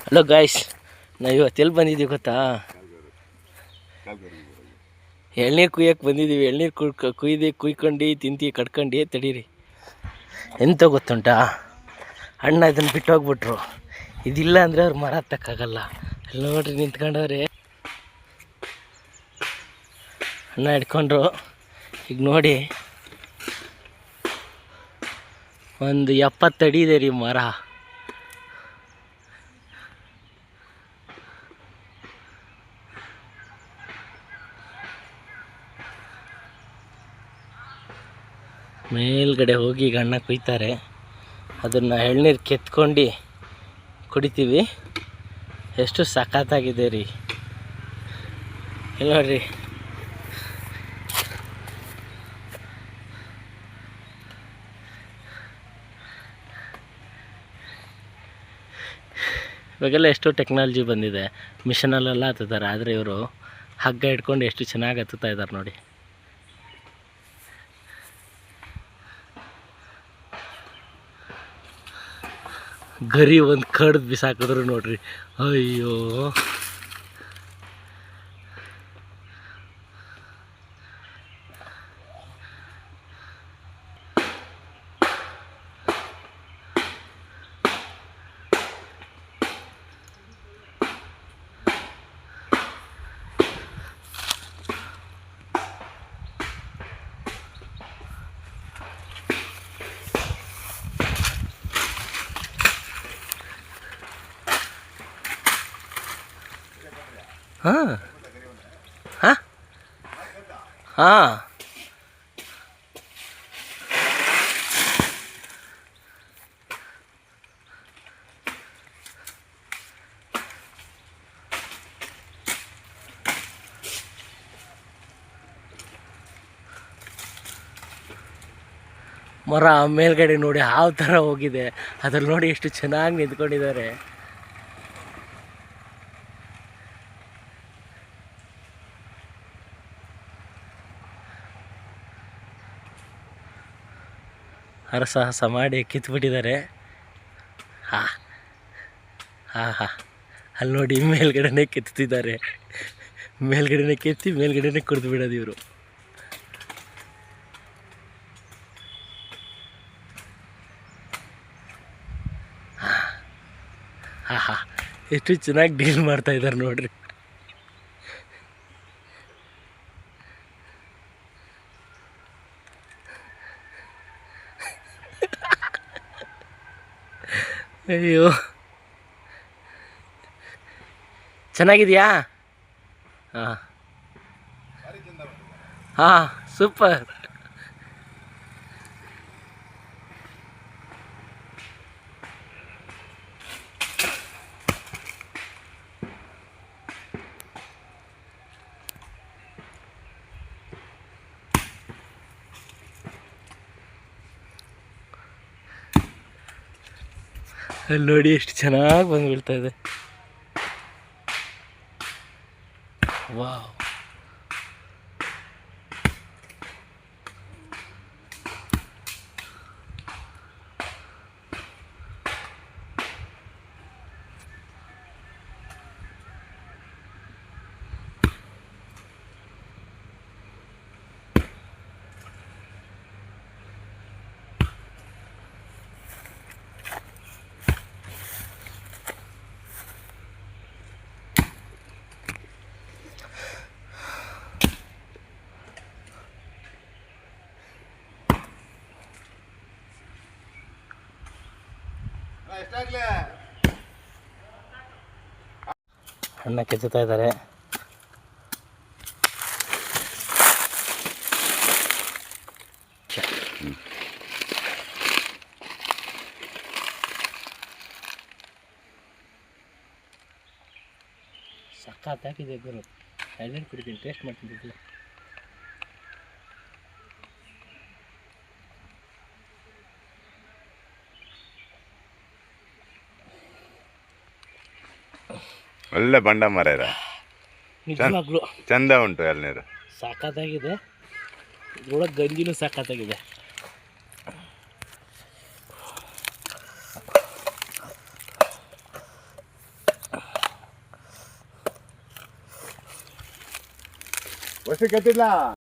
Hello guys, ನಾವು ಇವತ್ತು ಎಲ್ಲಿ ಬಂದಿದ್ದೀವಿ ಗೊತ್ತಾ? ಎಳ್ನೀರು ಕುಯ್ಯಕ್ಕೆ ಬಂದಿದ್ದೀವಿ. ಎಳ್ನೀರು ಕುಯ್ಕೊಂಡು ತಿಂತಿ ಕಡ್ಕೊಂಡು ತಡೀರಿ. ಎಂತ ಗೊತ್ತುಂಟಾ, ಅಣ್ಣ ಇದನ್ನು ಬಿಟ್ಟು ಹೋಗ್ಬಿಟ್ರು. ಇದಿಲ್ಲ ಅಂದರೆ ಅವ್ರು ಮರ ಹತ್ತಕ್ಕಾಗಲ್ಲ. ಅಲ್ಲಿ ನೋಡ್ರಿ ನಿಂತ್ಕೊಂಡವ್ರೆ, ಅಣ್ಣ ಹಿಡ್ಕೊಂಡ್ರು. ಈಗ ನೋಡಿ, ಒಂದು 70 ಅಡಿ ಇದೆ ರೀ ಮರ. ಮೇಲ್ಗಡೆ ಹೋಗಿ ಈಗ ಅಣ್ಣ ಕುಯ್ತಾರೆ. ಅದನ್ನು ಎಳ್ನೀರು ಕೆತ್ಕೊಂಡು ಕುಡಿತೀವಿ. ಎಷ್ಟು ಸಖತ್ತಾಗಿದೆ ರೀ. ಇಲ್ಲಿ ನೋಡ್ರಿ, ಇವಾಗೆಲ್ಲ ಎಷ್ಟು ಟೆಕ್ನಾಲಜಿ ಬಂದಿದೆ. ಮಿಷನಲ್ಲೆಲ್ಲ ಹತ್ತುತ್ತಾರೆ, ಆದರೆ ಇವರು ಹಗ್ಗ ಇಟ್ಕೊಂಡು ಎಷ್ಟು ಚೆನ್ನಾಗಿ ಹತ್ತುತ್ತಾ ಇದ್ದಾರೆ ನೋಡಿ. ಗರಿ ಒಂದು ಕಡ್ದು ಬಿಸಾಕಿದ್ರು ನೋಡ್ರಿ. ಅಯ್ಯೋ, ಹಾಂ ಹಾಂ ಹಾಂ ಮರ ಮೇಲ್ಗಡೆ ನೋಡಿ ಯಾವ ಥರ ಹೋಗಿದೆ. ಅದ್ರಲ್ಲಿ ನೋಡಿ ಎಷ್ಟು ಚೆನ್ನಾಗಿ ನಿಂತ್ಕೊಂಡಿದ್ದಾರೆ. ಹರಸಾಹಸ ಮಾಡಿ ಕಿತ್ಬಿಟ್ಟಿದ್ದಾರೆ. ಹಾಂ ಹಾಂ ಹಾಂ, ಅಲ್ಲಿ ನೋಡಿ ಮೇಲ್ಗಡೆನೇ ಕೆತ್ತಿದ್ದಾರೆ. ಮೇಲ್ಗಡೆನೇ ಕೆತ್ತಿ ಮೇಲ್ಗಡೆನೇ ಕುಡಿದು ಬಿಡೋದು ಇವರು. ಹಾಂ ಹಾಂ, ಎಷ್ಟು ಚೆನ್ನಾಗಿ ಡೀಲ್ ಮಾಡ್ತಾ ಇದ್ದಾರೆ ನೋಡ್ರಿ. ಅಯ್ಯೋ, ಚೆನ್ನಾಗಿದೆಯಾ? ಹಾಂ ಹಾಂ, ಸೂಪರ್. ಅಲ್ಲಿ ನೋಡಿ ಎಷ್ಟು ಚೆನ್ನಾಗಿ ಬಂದು ಬೀಳ್ತಾ ಇದೆ. ವಾವ್, ಅಣ್ಣ ಕೆತ್ತುತ್ತಾ ಇದ್ದಾರೆ. ಸಖತ್ತಾಗಿದೆ ಗುರು. ಎಳ್ನೀರು ಕುಡಿತೀನಿ, ಟೇಸ್ಟ್ ಮಾಡ್ತಿದ್ದಿಲ್ಲ. ಒಳ್ಳೆ ಬಂಡ ಮರ ಇದೆ, ನಿಜವಾಗ್ಲೂ ಚಂದ ಉಂಟು ಎಳ್ನೀರು, ಸಖತ್ತಾಗಿದೆ. ಇದ್ರೊಳಗೆ ಗಂಜಿನೂ ಸಖತ್ತಾಗಿದೆ. ವರ್ಷಕ್ಕೆ ಎತ್ತಿಲ್ಲ